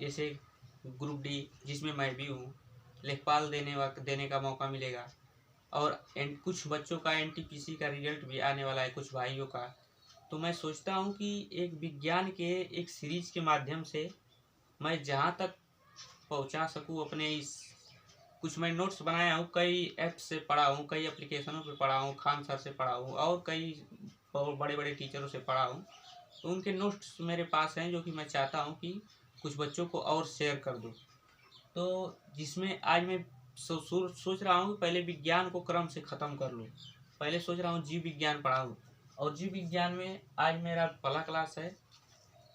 जैसे group D जिसमें मैं भी हूँ, लेखपाल देने का मौका मिलेगा। और कुछ बच्चों का एनटीपीसी का रिजल्ट भी आने वाला है, कुछ भाइयों का। तो मैं सोचता हूँ कि एक विज्ञान के एक सीरीज के माध्यम से मैं जहाँ तक पहुँचा सकूँ अपने इस, कुछ मैं नोट्स बनाया हूँ, कई ऐप से पढ़ा हूँ, कई एप्लीकेशनों पे पढ़ा हूँ, खान सर से पढ़ा हूँ और कई बड़े बड़े टीचरों से पढ़ा हूँ। तो उनके नोट्स मेरे पास हैं जो कि मैं चाहता हूँ कि कुछ बच्चों को और शेयर कर दूँ। तो जिसमें आज मैं सोच रहा हूँ कि पहले विज्ञान को क्रम से ख़त्म कर लूँ। पहले सोच रहा हूँ जीव विज्ञान पढ़ाऊँ, और जीव विज्ञान में आज मेरा पहला क्लास है।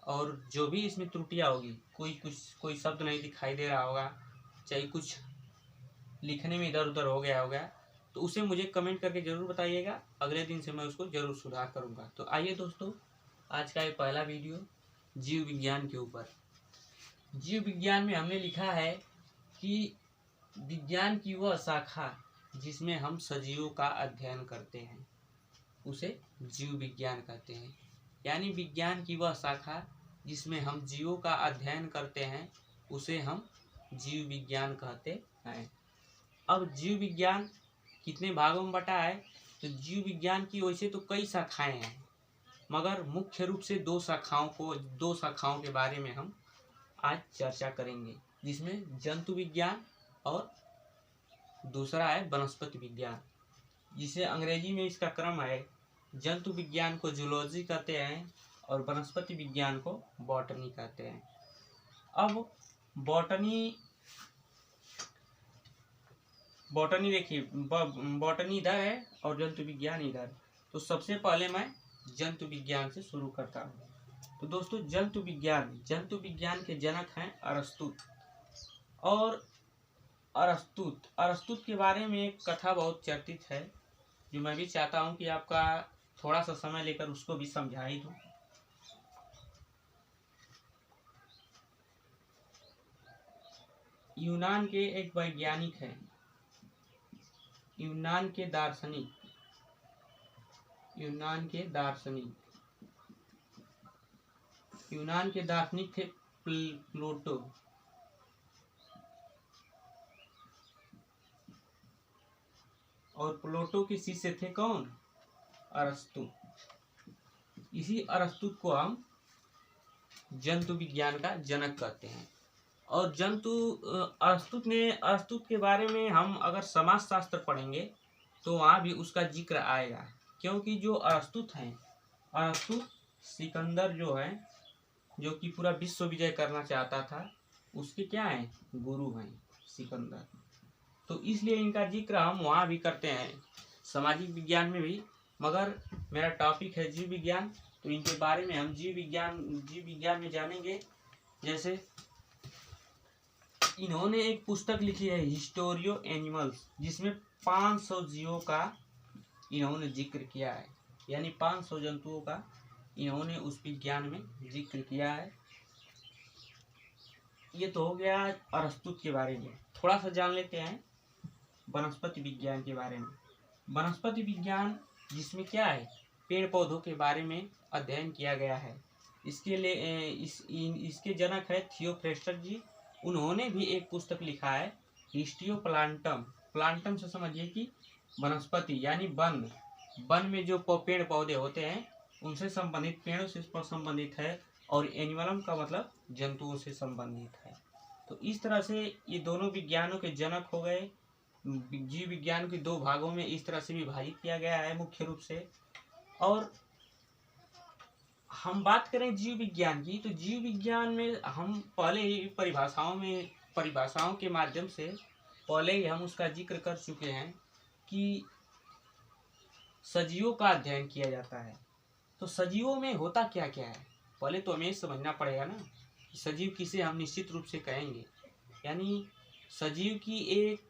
और जो भी इसमें त्रुटियाँ होगी, कोई शब्द नहीं दिखाई दे रहा होगा, चाहे कुछ लिखने में इधर उधर हो गया होगा, तो उसे मुझे कमेंट करके ज़रूर बताइएगा। अगले दिन से मैं उसको ज़रूर सुधार करूँगा। तो आइए दोस्तों, आज का ये पहला वीडियो जीव विज्ञान के ऊपर। जीव विज्ञान में हमने लिखा है कि विज्ञान की वह शाखा जिसमें हम सजीवों का अध्ययन करते हैं उसे जीव विज्ञान कहते हैं। यानी विज्ञान की वह शाखा जिसमें हम जीवों का अध्ययन करते हैं उसे हम जीव विज्ञान कहते हैं। अब जीव विज्ञान कितने भागों में बटा है? तो जीव विज्ञान की वैसे तो कई शाखाएं हैं, मगर मुख्य रूप से दो शाखाओं के बारे में हम आज चर्चा करेंगे, जिसमें जंतु विज्ञान और दूसरा है वनस्पति विज्ञान, जिसे अंग्रेजी में इसका क्रम है। जंतु विज्ञान को जूलॉजी कहते हैं और वनस्पति विज्ञान को बॉटनी कहते हैं। अब बॉटनी देखिए, बॉटनी इधर है और जंतु विज्ञान इधर। तो सबसे पहले मैं जंतु विज्ञान से शुरू करता हूँ। तो दोस्तों, जंतु विज्ञान के जनक हैं अरस्तु। और अरस्तु के बारे में एक कथा बहुत चर्चित है, जो मैं भी चाहता हूँ कि आपका थोड़ा सा समय लेकर उसको भी समझा ही दूँ। यूनान के एक वैज्ञानिक हैं, यूनान के दार्शनिक थे प्लूटो। और प्लूटो के शिष्य थे कौन? अरस्तु। इसी अरस्तु को हम जंतु विज्ञान का जनक कहते हैं। और अरस्तु के बारे में हम अगर समाजशास्त्र पढ़ेंगे तो वहाँ भी उसका जिक्र आएगा, क्योंकि जो अरस्तु सिकंदर जो है, जो कि पूरा विश्व विजय करना चाहता था, उसके क्या हैं? गुरु हैं सिकंदर। तो इसलिए इनका जिक्र हम वहाँ भी करते हैं, सामाजिक विज्ञान में भी। मगर मेरा टॉपिक है जीव विज्ञान, तो इनके बारे में हम जीव विज्ञान में जानेंगे। जैसे इन्होंने एक पुस्तक लिखी है हिस्टोरियो एनिमल्स, जिसमें 500 जीवों का इन्होंने जिक्र किया है, यानी 500 जंतुओं का इन्होंने उस विज्ञान में जिक्र किया है। ये तो हो गया अरस्तु के बारे में। थोड़ा सा जान लेते हैं वनस्पति विज्ञान के बारे में। वनस्पति विज्ञान जिसमें क्या है? पेड़ पौधों के बारे में अध्ययन किया गया है। इसके जनक है थियोफ्रेस्टस जी। उन्होंने भी एक पुस्तक लिखा है हिस्ट्रियो प्लांटम। प्लांटम से समझिए कि वनस्पति यानी वन में जो पेड़ पौधे होते हैं उनसे संबंधित, पेड़ों से संबंधित है। और एनिमलम का मतलब जंतुओं से संबंधित है। तो इस तरह से ये दोनों विज्ञानों के जनक हो गए। जीव विज्ञान के दो भागों में इस तरह से विभाजित किया गया है मुख्य रूप से। और हम बात करें जीव विज्ञान की, तो जीव विज्ञान में हम पहले ही परिभाषाओं के माध्यम से पहले ही हम उसका जिक्र कर चुके हैं कि सजीवों का अध्ययन किया जाता है। तो सजीवों में होता क्या क्या है, पहले तो हमें समझना पड़ेगा ना कि सजीव किसे हम निश्चित रूप से कहेंगे, यानी सजीव की एक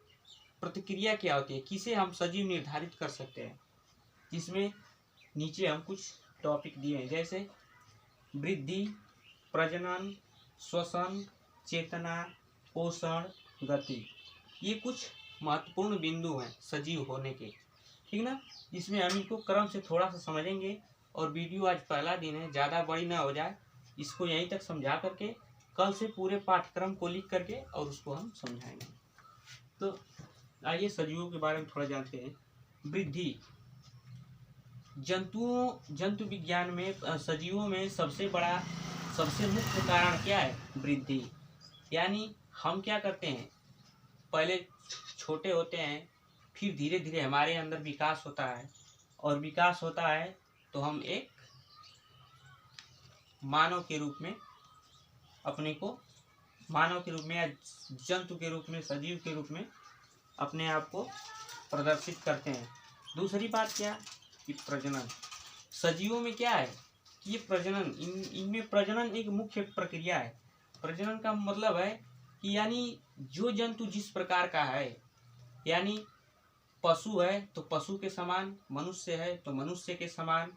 प्रतिक्रिया क्या होती है, किसे हम सजीव निर्धारित कर सकते हैं। जिसमें नीचे हम कुछ टॉपिक दिए हैं, जैसे वृद्धि, प्रजनन, श्वसन, चेतना, पोषण, गति। ये कुछ महत्वपूर्ण बिंदु हैं सजीव होने के, ठीक ना। इसमें हम इनको क्रम से थोड़ा सा समझेंगे। और वीडियो आज पहला दिन है, ज़्यादा बड़ी ना हो जाए, इसको यहीं तक समझा करके कल से पूरे पाठ्यक्रम को लिख करके और उसको हम समझाएंगे। तो आइए सजीवों के बारे में थोड़ा जानते हैं। वृद्धि। जंतु विज्ञान में सजीवों में सबसे मुख्य कारण क्या है? वृद्धि। यानी हम क्या करते हैं, पहले छोटे होते हैं, फिर धीरे धीरे हमारे अंदर विकास होता है, और विकास होता है तो हम एक मानव के रूप में अपने को, मानव के रूप में या जंतु के रूप में, सजीव के रूप में अपने आप को प्रदर्शित करते हैं। दूसरी बात क्या कि प्रजनन। सजीवों में क्या है कि ये प्रजनन, इनमें प्रजनन एक मुख्य प्रक्रिया है। प्रजनन का मतलब है कि यानी जो जंतु जिस प्रकार का है, यानी पशु है तो पशु के समान, मनुष्य है तो मनुष्य के समान,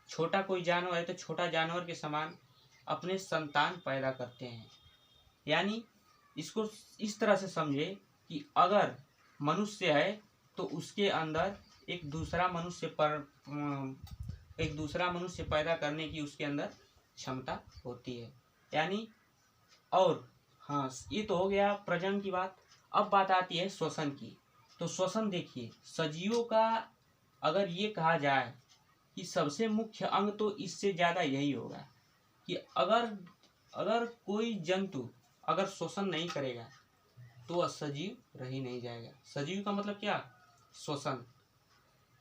छोटा कोई जानवर है तो छोटा जानवर के समान अपने संतान पैदा करते हैं। यानी इसको इस तरह से समझे कि अगर मनुष्य है तो उसके अंदर एक दूसरा मनुष्य पैदा करने की उसके अंदर क्षमता होती है। यानी, और हाँ, ये तो हो गया प्रजनन की बात। अब बात आती है श्वसन की। तो श्वसन देखिए, सजीवों का अगर ये कहा जाए कि सबसे मुख्य अंग, तो इससे ज़्यादा यही होगा कि अगर कोई जंतु अगर श्वसन नहीं करेगा तो वह सजीव रह ही नहीं जाएगा। सजीव का मतलब क्या? श्वसन।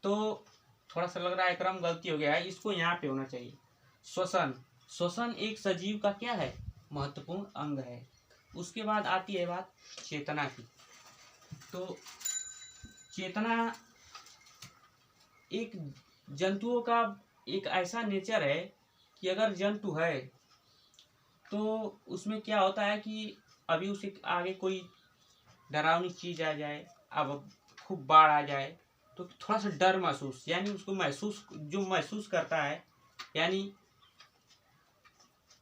तो थोड़ा सा लग रहा है क्रम गलती हो गया है, इसको यहाँ पे होना चाहिए। श्वसन एक सजीव का क्या है? महत्वपूर्ण अंग है। उसके बाद आती है बात चेतना की। तो चेतना एक जंतुओं का एक ऐसा नेचर है कि अगर जंतु है तो उसमें क्या होता है कि अभी उसे आगे कोई डरावनी चीज आ जाए, अब खूब बाढ़ आ जाए तो थोड़ा सा डर महसूस, यानी उसको महसूस करता है, यानी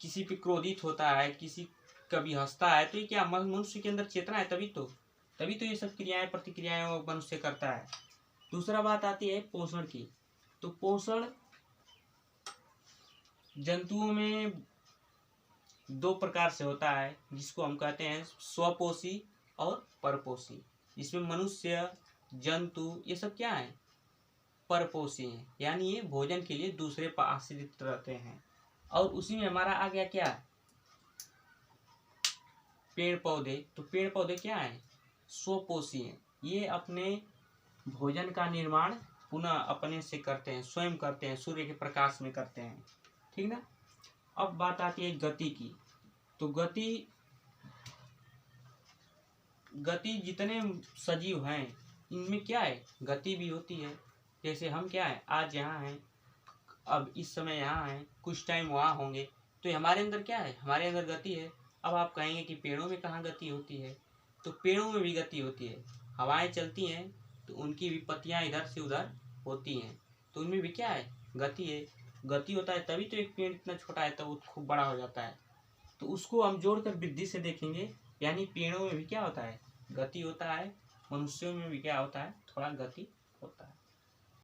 किसी पे क्रोधित होता है, किसी कभी हंसता है, तो ये क्या मनुष्य के अंदर चेतना है, तभी तो ये सब क्रियाएं प्रतिक्रियाएं वो मनुष्य करता है। दूसरा बात आती है पोषण की। तो पोषण जंतुओं में दो प्रकार से होता है, जिसको हम कहते हैं स्वपोषी और परपोषी। इसमें मनुष्य, जंतु, ये सब क्या है? परपोषी हैं, यानी ये भोजन के लिए दूसरे पर आश्रित रहते हैं। और उसी में हमारा आ गया क्या? पेड़ पौधे। तो पेड़ पौधे क्या है? स्वपोषी हैं, ये अपने भोजन का निर्माण पुनः अपने से करते हैं, स्वयं करते हैं, सूर्य के प्रकाश में करते हैं। ठीक ना? अब बात आती है गति की। तो गति जितने सजीव हैं इनमें क्या है? गति भी होती है। जैसे हम क्या है, आज यहाँ हैं, अब इस समय यहाँ हैं, कुछ टाइम वहाँ होंगे, तो हमारे अंदर क्या है? हमारे अंदर गति है। अब आप कहेंगे कि पेड़ों में कहाँ गति होती है? तो पेड़ों में भी गति होती है। हवाएं चलती हैं तो उनकी भी पत्तियाँ इधर से उधर होती हैं, तो उनमें भी क्या है? गति है। गति होता है तभी तो एक पेड़ इतना छोटा है तो वो खूब बड़ा हो जाता है। तो उसको हम जोड़कर वृद्धि से देखेंगे, यानी पेड़ों में भी क्या होता है? गति होता है। मनुष्यों में भी क्या होता है? थोड़ा गति होता है।